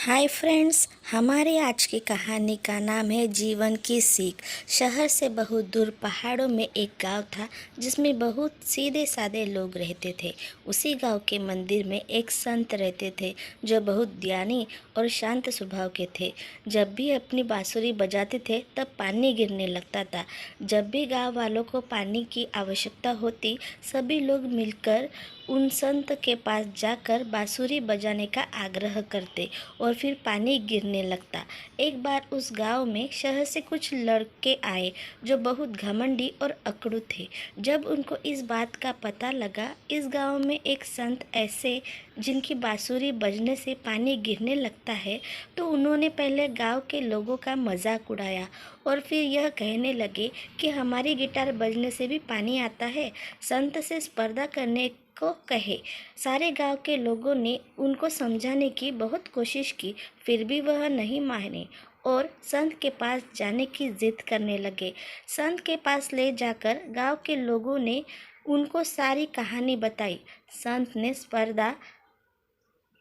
Hi friends, हमारी आज की कहानी का नाम है जीवन की सीख। शहर से बहुत दूर पहाड़ों में एक गांव था जिसमें बहुत सीधे साधे लोग रहते थे। उसी गांव के मंदिर में एक संत रहते थे जो बहुत ज्ञानी और शांत स्वभाव के थे। जब भी अपनी बांसुरी बजाते थे तब पानी गिरने लगता था। जब भी गांव वालों को पानी की आवश्यकता होती, सभी लोग मिलकर उन संत के पास जाकर बांसुरी बजाने का आग्रह करते और फिर पानी गिरने लगता। एक बार उस गांव में शहर से कुछ लड़के आए जो बहुत घमंडी और अकड़ू थे। जब उनको इस बात का पता लगा इस गांव में एक संत ऐसे जिनकी बांसुरी बजने से पानी गिरने लगता है, तो उन्होंने पहले गांव के लोगों का मजाक उड़ाया और फिर यह कहने लगे कि हमारी गिटार बजने से भी पानी आता है, संत से स्पर्धा करने को कहे। सारे गांव के लोगों ने उनको समझाने की बहुत कोशिश की, फिर भी वह नहीं माने और संत के पास जाने की जिद करने लगे। संत के पास ले जाकर गांव के लोगों ने उनको सारी कहानी बताई। संत ने स्पर्धा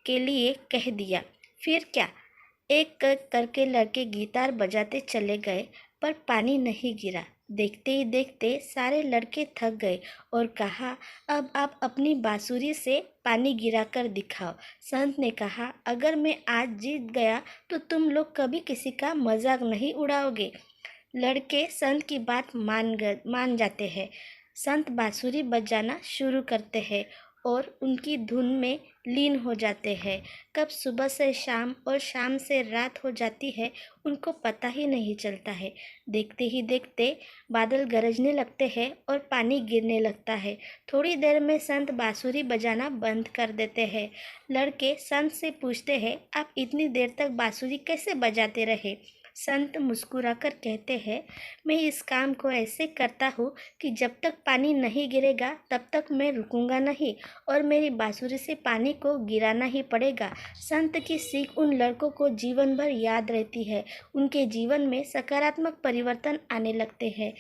के लिए कह दिया। फिर क्या, एक एक करके लड़के गिटार बजाते चले गए पर पानी नहीं गिरा। देखते ही देखते सारे लड़के थक गए और कहा, अब आप अपनी बांसुरी से पानी गिरा कर दिखाओ। संत ने कहा, अगर मैं आज जीत गया तो तुम लोग कभी किसी का मजाक नहीं उड़ाओगे। लड़के संत की बात मान जाते हैं। संत बांसुरी बजाना शुरू करते हैं और उनकी धुन में लीन हो जाते हैं। कब सुबह से शाम और शाम से रात हो जाती है उनको पता ही नहीं चलता है। देखते ही देखते बादल गरजने लगते हैं और पानी गिरने लगता है। थोड़ी देर में संत बांसुरी बजाना बंद कर देते हैं। लड़के संत से पूछते हैं, आप इतनी देर तक बांसुरी कैसे बजाते रहे? संत मुस्कुराकर कहते हैं, मैं इस काम को ऐसे करता हूँ कि जब तक पानी नहीं गिरेगा तब तक मैं रुकूंगा नहीं और मेरी बांसुरी से पानी को गिराना ही पड़ेगा। संत की सीख उन लड़कों को जीवन भर याद रहती है। उनके जीवन में सकारात्मक परिवर्तन आने लगते हैं।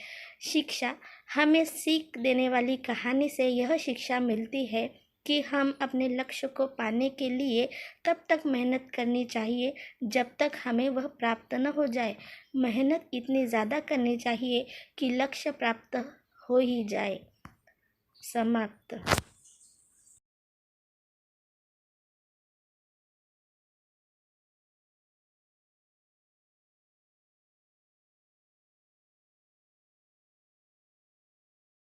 शिक्षा, हमें सीख देने वाली कहानी से यह शिक्षा मिलती है कि हम अपने लक्ष्य को पाने के लिए तब तक मेहनत करनी चाहिए जब तक हमें वह प्राप्त न हो जाए। मेहनत इतनी ज़्यादा करनी चाहिए कि लक्ष्य प्राप्त हो ही जाए। समाप्त।